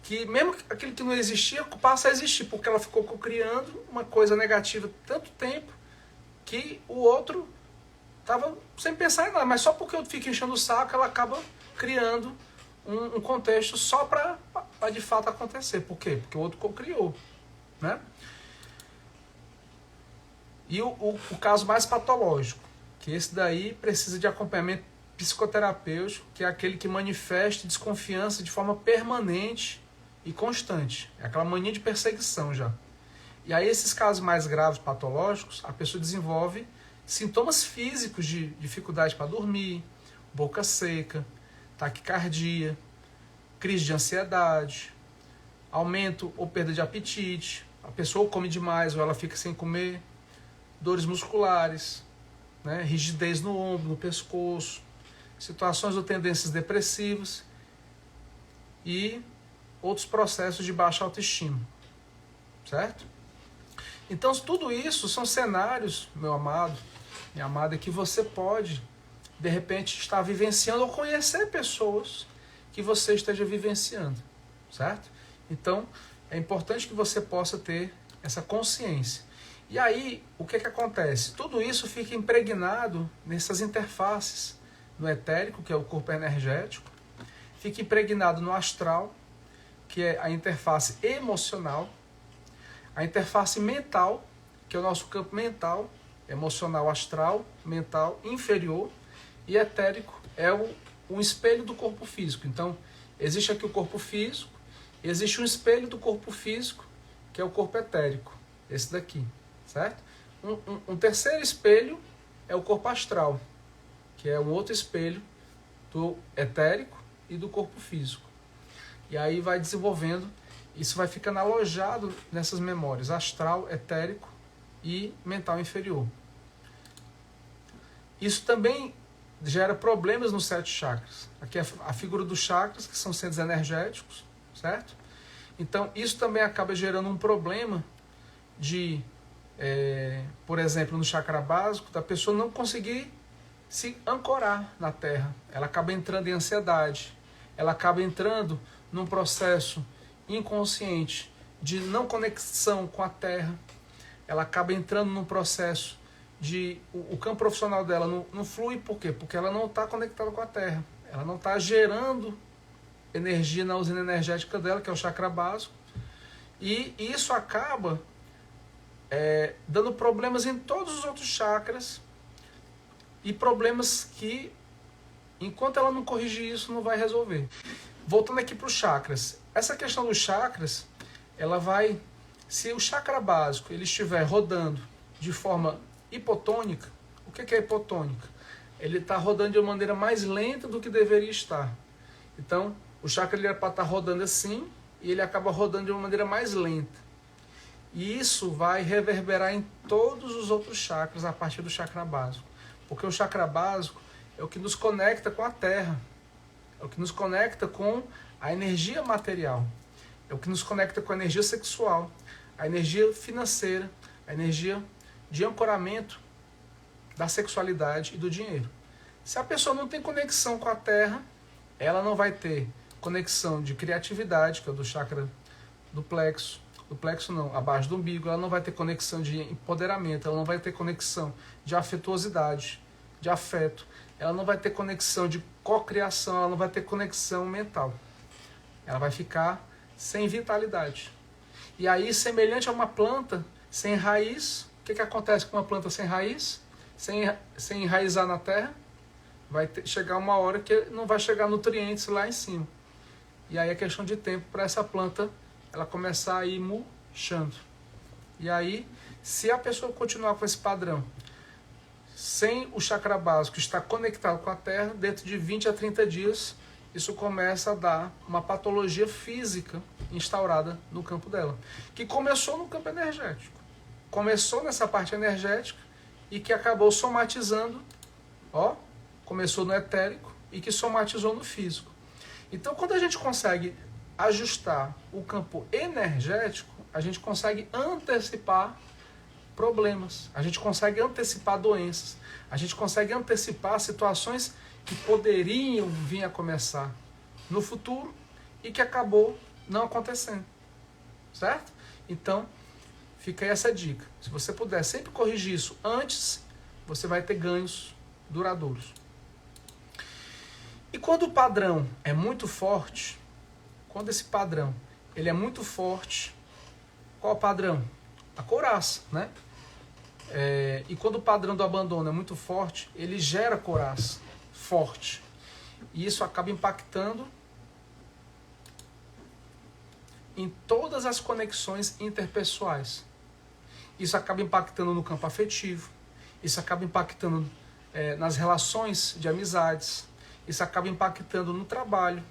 que mesmo aquilo que não existia passa a existir, porque ela ficou criando uma coisa negativa tanto tempo que o outro estava sem pensar em nada, mas só porque eu fico enchendo o saco, ela acaba criando um contexto só para de fato acontecer. Por quê? Porque o outro co-criou, né? E o caso mais patológico, que esse daí precisa de acompanhamento psicoterapêutico, que é aquele que manifesta desconfiança de forma permanente e constante. É aquela mania de perseguição já. E aí esses casos mais graves, patológicos, a pessoa desenvolve sintomas físicos de dificuldade para dormir, boca seca, taquicardia, crise de ansiedade, aumento ou perda de apetite, a pessoa come demais ou ela fica sem comer, dores musculares, né, rigidez no ombro, no pescoço, situações ou tendências depressivas e outros processos de baixa autoestima, certo? Então tudo isso são cenários, meu amado, minha amada, que você pode de repente estar vivenciando ou conhecer pessoas que você esteja vivenciando, certo? Então, é importante que você possa ter essa consciência. E aí, o que acontece? Tudo isso fica impregnado nessas interfaces, no etérico, que é o corpo energético, fica impregnado no astral, que é a interface emocional, a interface mental, que é o nosso campo mental, emocional, astral, mental, inferior, e etérico é um espelho do corpo físico. Então, existe aqui o corpo físico, existe um espelho do corpo físico, que é o corpo etérico, esse daqui, certo? Um terceiro espelho é o corpo astral, que é um outro espelho do etérico e do corpo físico. E aí vai desenvolvendo, isso vai ficando alojado nessas memórias, astral, etérico e mental inferior. Isso também gera problemas nos 7 chakras. Aqui é a figura dos chakras, que são centros energéticos, certo? Então, isso também acaba gerando um problema de, por exemplo, no chakra básico, da pessoa não conseguir se ancorar na Terra. Ela acaba entrando em ansiedade, ela acaba entrando num processo inconsciente de não conexão com a Terra, ela acaba entrando num processo de o campo profissional dela não flui. Por quê? Porque ela não está conectada com a Terra. Ela não está gerando energia na usina energética dela, que é o chakra básico. E isso acaba dando problemas em todos os outros chakras. E problemas que, enquanto ela não corrigir isso, não vai resolver. voltando aqui para os chakras. Essa questão dos chakras, ela vai... Se o chakra básico ele estiver rodando de forma hipotônica, o que é hipotônica? Ele está rodando de uma maneira mais lenta do que deveria estar. Então, o chakra ele é para estar rodando assim, e ele acaba rodando de uma maneira mais lenta. E isso vai reverberar em todos os outros chakras a partir do chakra básico. Porque o chakra básico é o que nos conecta com a Terra. É o que nos conecta com a energia material. É o que nos conecta com a energia sexual, a energia financeira, a energia de ancoramento da sexualidade e do dinheiro. Se a pessoa não tem conexão com a Terra, ela não vai ter conexão de criatividade, que é o do chakra do plexo não, abaixo do umbigo, ela não vai ter conexão de empoderamento, ela não vai ter conexão de afetuosidade, de afeto, ela não vai ter conexão de cocriação, ela não vai ter conexão mental. Ela vai ficar sem vitalidade. E aí, semelhante a uma planta sem raiz, o que acontece com uma planta sem raiz? Sem enraizar na terra, vai chegar uma hora que não vai chegar nutrientes lá em cima. E aí é questão de tempo para essa planta ela começar a ir murchando. E aí, se a pessoa continuar com esse padrão, sem o chakra básico estar conectado com a terra, dentro de 20 a 30 dias, isso começa a dar uma patologia física instaurada no campo dela, que começou no campo energético. Começou nessa parte energética e que acabou somatizando, começou no etérico e que somatizou no físico. Então, quando a gente consegue ajustar o campo energético, a gente consegue antecipar problemas, a gente consegue antecipar doenças, a gente consegue antecipar situações que poderiam vir a começar no futuro e que acabou não acontecendo, certo? Então, fica aí essa dica. Se você puder sempre corrigir isso antes, você vai ter ganhos duradouros. E quando o padrão é muito forte, quando esse padrão ele é muito forte, qual é o padrão? A couraça, né? E quando o padrão do abandono é muito forte, ele gera couraça forte. E isso acaba impactando em todas as conexões interpessoais. Isso acaba impactando no campo afetivo, isso acaba impactando nas relações de amizades, isso acaba impactando no trabalho,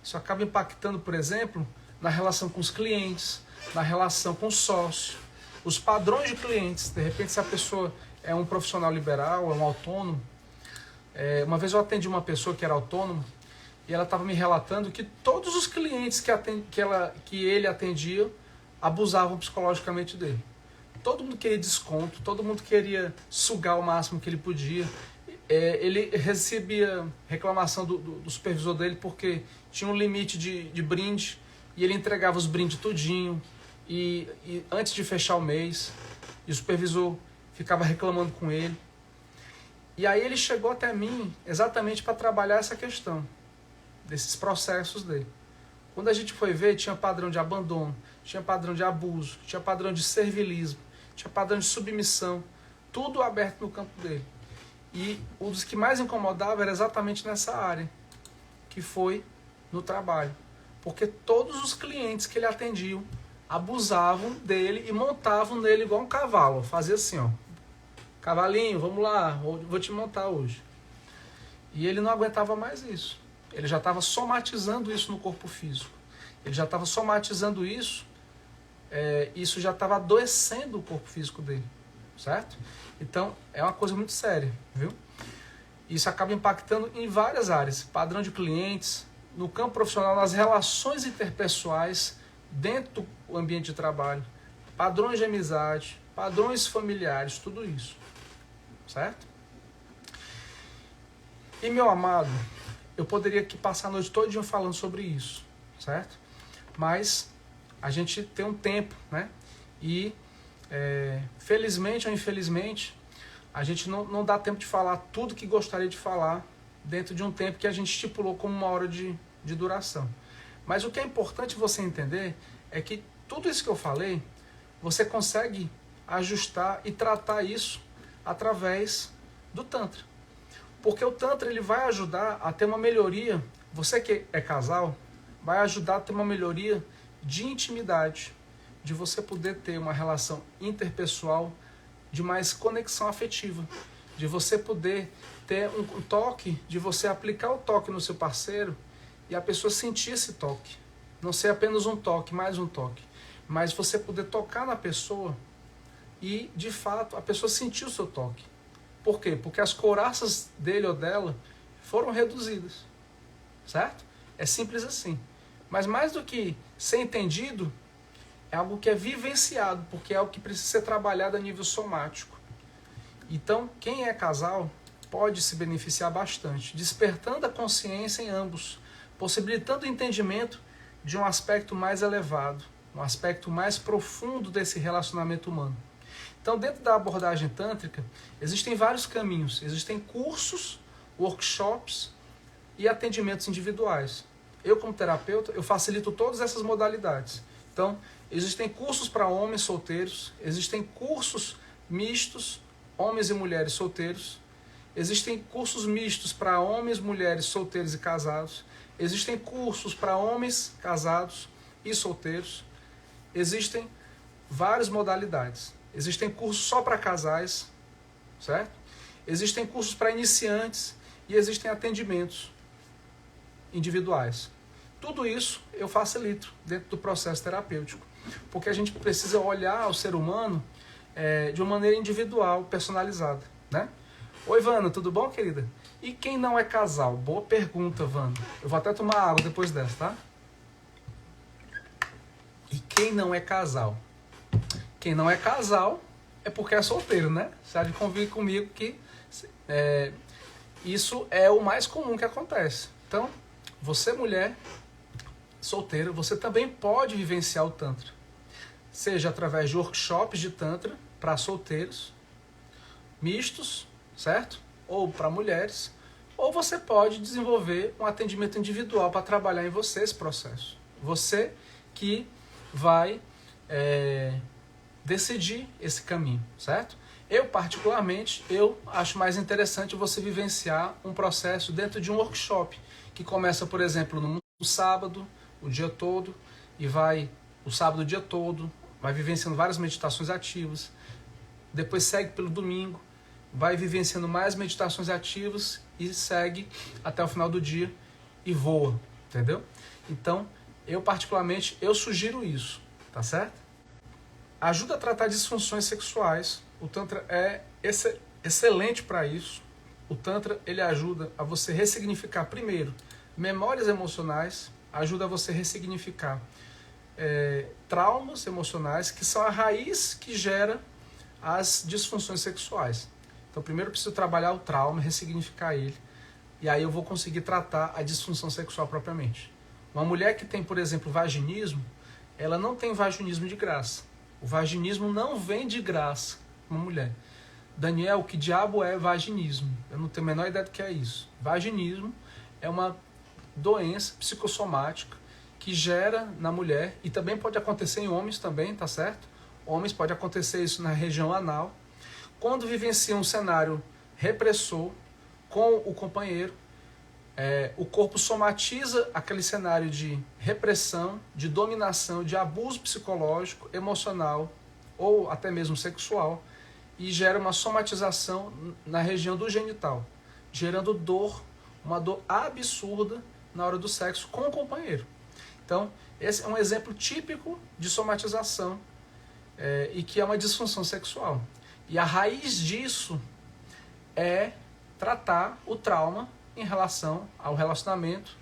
isso acaba impactando, por exemplo, na relação com os clientes, na relação com o sócio, os padrões de clientes. De repente, se a pessoa é um profissional liberal, é um autônomo. Uma vez eu atendi uma pessoa que era autônoma e ela estava me relatando que todos os clientes que ele atendia abusavam psicologicamente dele. Todo mundo queria desconto, todo mundo queria sugar o máximo que ele podia. Ele recebia reclamação do supervisor dele porque tinha um limite de brinde e ele entregava os brindes tudinho e antes de fechar o mês, e o supervisor ficava reclamando com ele. E aí ele chegou até mim exatamente para trabalhar essa questão desses processos dele. Quando a gente foi ver, tinha padrão de abandono, tinha padrão de abuso, tinha padrão de servilismo, tinha padrão de submissão, tudo aberto no campo dele. E um dos que mais incomodava era exatamente nessa área, que foi no trabalho. Porque todos os clientes que ele atendiam abusavam dele e montavam nele igual um cavalo. Fazia assim, cavalinho, vamos lá, vou te montar hoje. E ele não aguentava mais isso. Ele já estava somatizando isso no corpo físico. Ele já estava somatizando isso, isso já estava adoecendo o corpo físico dele, certo? Então, é uma coisa muito séria, viu? Isso acaba impactando em várias áreas. Padrão de clientes, no campo profissional, nas relações interpessoais, dentro do ambiente de trabalho, padrões de amizade, padrões familiares, tudo isso, certo? E, meu amado, eu poderia aqui passar a noite todinha falando sobre isso, certo? Mas a gente tem um tempo, né? E, felizmente ou infelizmente, a gente não dá tempo de falar tudo que gostaria de falar dentro de um tempo que a gente estipulou como 1 hora de duração. Mas o que é importante você entender é que tudo isso que eu falei, você consegue ajustar e tratar isso através do Tantra. Porque o Tantra ele vai ajudar a ter uma melhoria. Você que é casal, vai ajudar a ter uma melhoria de intimidade, de você poder ter uma relação interpessoal de mais conexão afetiva, de você poder ter um toque, de você aplicar o toque no seu parceiro e a pessoa sentir esse toque. Não ser apenas um toque, mais um toque, mas você poder tocar na pessoa e, de fato, a pessoa sentir o seu toque. Por quê? Porque as couraças dele ou dela foram reduzidas, certo? É simples assim. Mas mais do que ser entendido, é algo que é vivenciado, porque é algo que precisa ser trabalhado a nível somático. Então, quem é casal pode se beneficiar bastante, despertando a consciência em ambos, possibilitando o entendimento de um aspecto mais elevado, um aspecto mais profundo desse relacionamento humano. Então, dentro da abordagem tântrica, existem vários caminhos. Existem cursos, workshops e atendimentos individuais. Eu, como terapeuta, eu facilito todas essas modalidades. Então, existem cursos para homens solteiros, existem cursos mistos, homens e mulheres solteiros, existem cursos mistos para homens, mulheres, solteiros e casados, existem cursos para homens casados e solteiros, existem várias modalidades. Existem cursos só para casais, certo? Existem cursos para iniciantes e existem atendimentos individuais. Tudo isso eu facilito dentro do processo terapêutico, porque a gente precisa olhar o ser humano de uma maneira individual, personalizada, né? Oi, Vana, tudo bom, querida? E quem não é casal? Boa pergunta, Vana. Eu vou até tomar água depois dessa, tá? E quem não é casal? Quem não é casal é porque é solteiro, né? Você há de convir comigo que isso é o mais comum que acontece. Então, você, mulher solteira, você também pode vivenciar o Tantra. Seja através de workshops de Tantra para solteiros, mistos, certo? Ou para mulheres. Ou você pode desenvolver um atendimento individual para trabalhar em você esse processo. Você que vai decidir esse caminho, certo? Eu, particularmente, eu acho mais interessante você vivenciar um processo dentro de um workshop, que começa, por exemplo, no sábado, o dia todo, e vai o sábado o dia todo, vai vivenciando várias meditações ativas, depois segue pelo domingo, vai vivenciando mais meditações ativas e segue até o final do dia e voa, entendeu? Então, eu particularmente, eu sugiro isso, tá certo? Ajuda a tratar disfunções sexuais. O Tantra é excelente para isso. O Tantra, ele ajuda a você ressignificar, primeiro, memórias emocionais, ajuda a você ressignificar traumas emocionais, que são a raiz que gera as disfunções sexuais. Então, primeiro eu preciso trabalhar o trauma, ressignificar ele, e aí eu vou conseguir tratar a disfunção sexual propriamente. Uma mulher que tem, por exemplo, vaginismo, ela não tem vaginismo de graça. O vaginismo não vem de graça, uma mulher. Daniel, que diabo é vaginismo? Eu não tenho a menor ideia do que é isso. Vaginismo é uma doença psicossomática que gera na mulher, e também pode acontecer em homens também, tá certo? Homens pode acontecer isso na região anal. Quando vivencia um cenário repressor com o companheiro, o corpo somatiza aquele cenário de repressão, de dominação, de abuso psicológico, emocional ou até mesmo sexual, e gera uma somatização na região do genital, gerando dor, uma dor absurda na hora do sexo com o companheiro. Então, esse é um exemplo típico de somatização e que é uma disfunção sexual. E a raiz disso é tratar o trauma em relação ao relacionamento,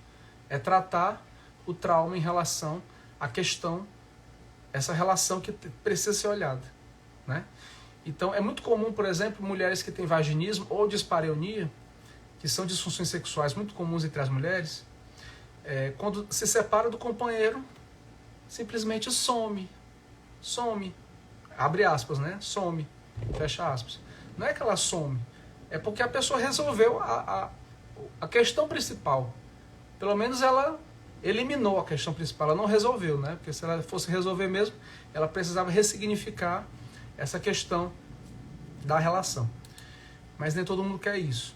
é tratar o trauma em relação à questão, essa relação que precisa ser olhada, né? Então, é muito comum, por exemplo, mulheres que têm vaginismo ou dispareunia, que são disfunções sexuais muito comuns entre as mulheres, quando se separa do companheiro, simplesmente some, abre aspas, né? Some, fecha aspas. Não é que ela some, é porque a pessoa resolveu a questão principal. Pelo menos ela eliminou a questão principal, ela não resolveu, né? Porque se ela fosse resolver mesmo, ela precisava ressignificar essa questão da relação. Mas nem todo mundo quer isso.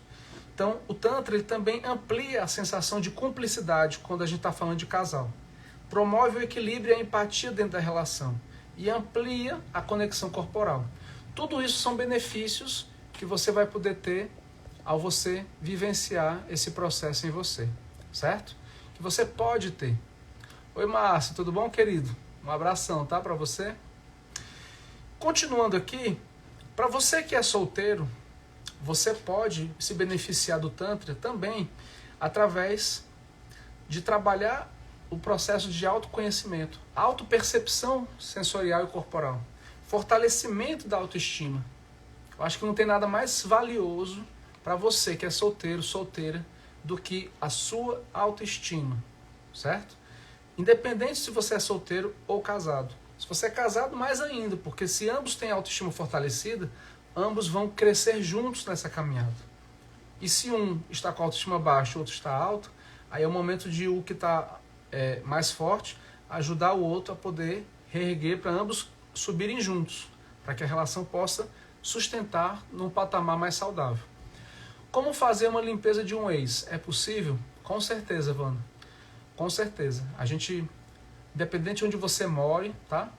Então, o Tantra ele também amplia a sensação de cumplicidade quando a gente está falando de casal. Promove o equilíbrio e a empatia dentro da relação e amplia a conexão corporal. Tudo isso são benefícios que você vai poder ter ao você vivenciar esse processo em você, certo? Que você pode ter. Oi, Márcio, tudo bom, querido? Um abração, tá, para você? Continuando aqui, para você que é solteiro, você pode se beneficiar do Tantra também através de trabalhar o processo de autoconhecimento, autopercepção sensorial e corporal, fortalecimento da autoestima. Eu acho que não tem nada mais valioso para você que é solteiro, solteira, do que a sua autoestima, certo? Independente se você é solteiro ou casado. Se você é casado, mais ainda, porque se ambos têm autoestima fortalecida, ambos vão crescer juntos nessa caminhada. E se um está com a autoestima baixa e o outro está alto, aí é o momento de o que está mais forte ajudar o outro a poder reerguer para ambos subirem juntos, para que a relação possa sustentar num patamar mais saudável. Como fazer uma limpeza de um ex? É possível? Com certeza, Wanda. Com certeza. A gente, independente de onde você more, tá?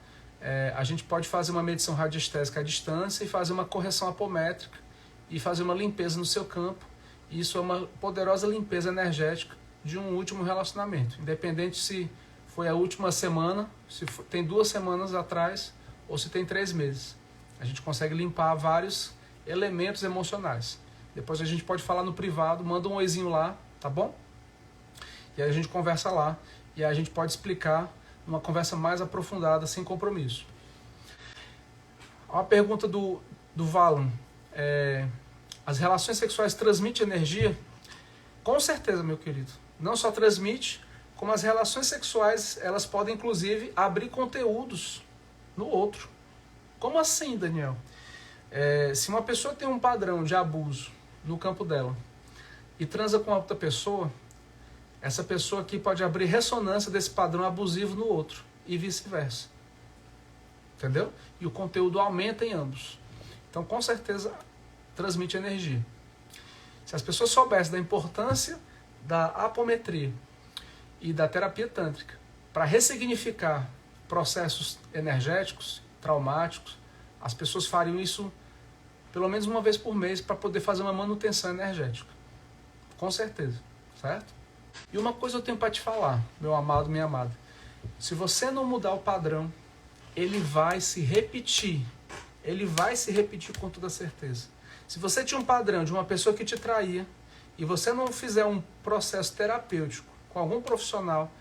A gente pode fazer uma medição radiestésica à distância e fazer uma correção apométrica e fazer uma limpeza no seu campo. Isso é uma poderosa limpeza energética de um último relacionamento. Independente se foi a última semana, se tem 2 semanas atrás ou se tem 3 meses. A gente consegue limpar vários elementos emocionais. Depois a gente pode falar no privado, manda um oizinho lá, tá bom? E aí a gente conversa lá e aí a gente pode explicar uma conversa mais aprofundada, sem compromisso. Uma pergunta do Valon. As relações sexuais transmitem energia? Com certeza, meu querido. Não só transmite, como as relações sexuais, elas podem, inclusive, abrir conteúdos no outro. Como assim, Daniel? Se uma pessoa tem um padrão de abuso no campo dela e transa com outra pessoa, essa pessoa aqui pode abrir ressonância desse padrão abusivo no outro e vice-versa. Entendeu? E o conteúdo aumenta em ambos. Então, com certeza, transmite energia. Se as pessoas soubessem da importância da apometria e da terapia tântrica para ressignificar processos energéticos, traumáticos, as pessoas fariam isso pelo menos uma vez por mês para poder fazer uma manutenção energética. Com certeza, certo? E uma coisa eu tenho para te falar, meu amado, minha amada. Se você não mudar o padrão, ele vai se repetir. Ele vai se repetir com toda certeza. Se você tinha um padrão de uma pessoa que te traía e você não fizer um processo terapêutico com algum profissional,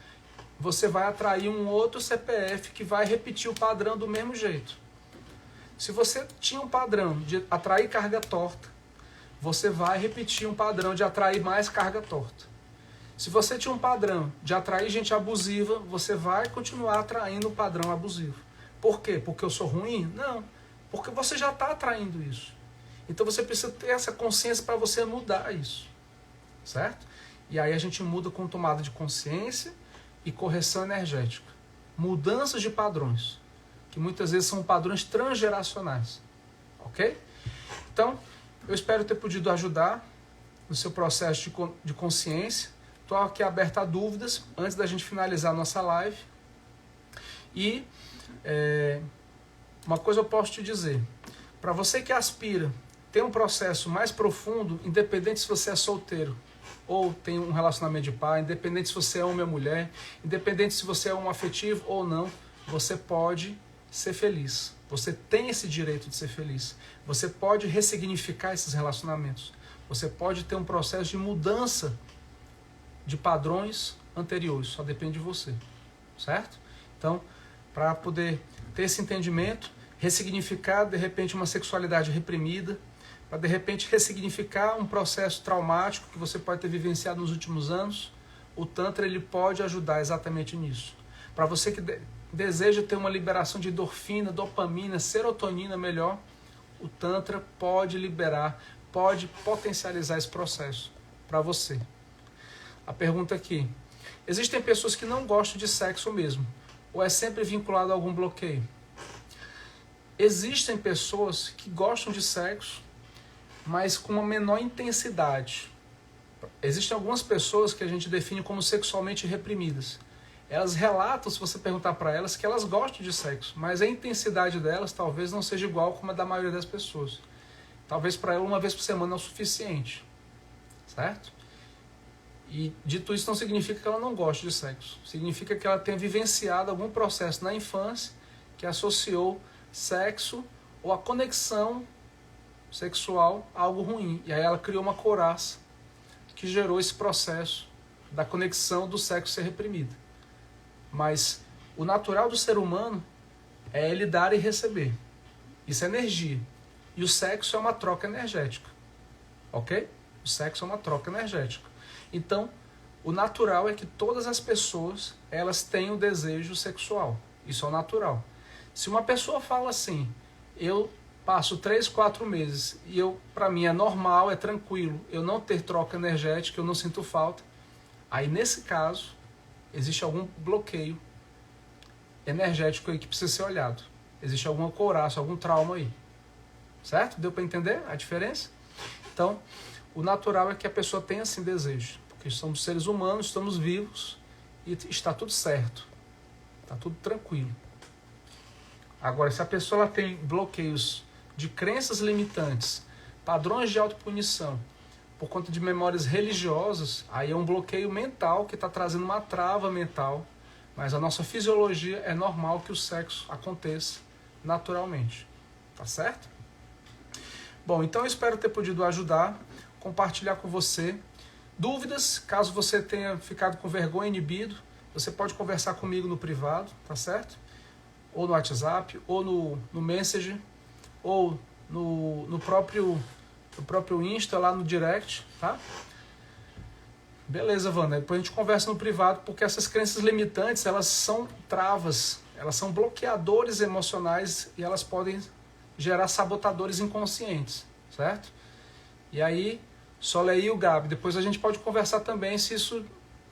você vai atrair um outro CPF que vai repetir o padrão do mesmo jeito. Se você tinha um padrão de atrair carga torta, você vai repetir um padrão de atrair mais carga torta. Se você tinha um padrão de atrair gente abusiva, você vai continuar atraindo o padrão abusivo. Por quê? Porque eu sou ruim? Não. Porque você já está atraindo isso. Então você precisa ter essa consciência para você mudar isso. Certo? E aí a gente muda com tomada de consciência e correção energética. Mudanças de padrões, que muitas vezes são padrões transgeracionais. Ok? Então, eu espero ter podido ajudar no seu processo de consciência. Estou aqui aberto a dúvidas antes da gente finalizar a nossa live. E uma coisa eu posso te dizer. Para você que aspira ter um processo mais profundo, independente se você é solteiro ou tem um relacionamento de pai, independente se você é homem ou mulher, independente se você é um afetivo ou não, você pode ser feliz. Você tem esse direito de ser feliz. Você pode ressignificar esses relacionamentos. Você pode ter um processo de mudança de padrões anteriores, só depende de você, certo? Então, para poder ter esse entendimento, ressignificar de repente uma sexualidade reprimida, para de repente ressignificar um processo traumático que você pode ter vivenciado nos últimos anos, o Tantra ele pode ajudar exatamente nisso. Para você que deseja ter uma liberação de endorfina, dopamina, serotonina melhor, o Tantra pode liberar, pode potencializar esse processo para você. A pergunta aqui: existem pessoas que não gostam de sexo mesmo? Ou é sempre vinculado a algum bloqueio? Existem pessoas que gostam de sexo, mas com uma menor intensidade. Existem algumas pessoas que a gente define como sexualmente reprimidas. Elas relatam, se você perguntar para elas, que elas gostam de sexo, mas a intensidade delas talvez não seja igual como a da maioria das pessoas. Talvez para ela uma vez por semana é o suficiente, certo? E dito isso não significa que ela não goste de sexo. Significa que ela tenha vivenciado algum processo na infância que associou sexo ou a conexão sexual a algo ruim. E aí ela criou uma couraça que gerou esse processo da conexão do sexo ser reprimido. Mas o natural do ser humano é ele dar e receber. Isso é energia. E o sexo é uma troca energética. Ok? O sexo é uma troca energética. Então, o natural é que todas as pessoas, elas têm o desejo sexual. Isso é o natural. Se uma pessoa fala assim, eu passo 3, 4 meses e para mim é normal, é tranquilo, eu não ter troca energética, eu não sinto falta, aí nesse caso, existe algum bloqueio energético aí que precisa ser olhado. Existe alguma couraça, algum trauma aí. Certo? Deu para entender a diferença? Então, o natural é que a pessoa tenha assim desejo. Porque somos seres humanos, estamos vivos e está tudo certo. Está tudo tranquilo. Agora, se a pessoa ela tem bloqueios de crenças limitantes, padrões de autopunição, por conta de memórias religiosas, aí é um bloqueio mental que está trazendo uma trava mental, mas a nossa fisiologia é normal que o sexo aconteça naturalmente. Tá certo? Bom, então eu espero ter podido ajudar, compartilhar com você. Dúvidas, caso você tenha ficado com vergonha, inibido, você pode conversar comigo no privado, tá certo? Ou no WhatsApp, ou no Messenger, ou no próprio Insta, lá no direct, tá? Beleza, Wanda, depois a gente conversa no privado, porque essas crenças limitantes, elas são travas, elas são bloqueadores emocionais e elas podem gerar sabotadores inconscientes, certo? E aí, Soleil e o Gabi, depois a gente pode conversar também se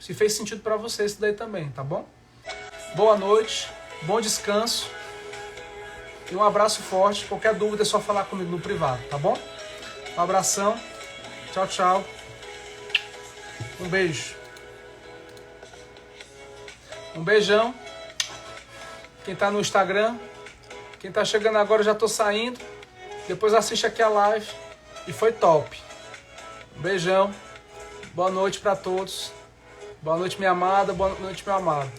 fez sentido para você isso daí também, tá bom? Boa noite, bom descanso e um abraço forte. Qualquer dúvida é só falar comigo no privado, tá bom? Um abração, tchau, tchau. Um beijo. Um beijão. Quem tá no Instagram, quem tá chegando agora, eu já tô saindo. Depois assiste aqui a live. E foi top. Um beijão. Boa noite pra todos. Boa noite, minha amada. Boa noite, meu amado.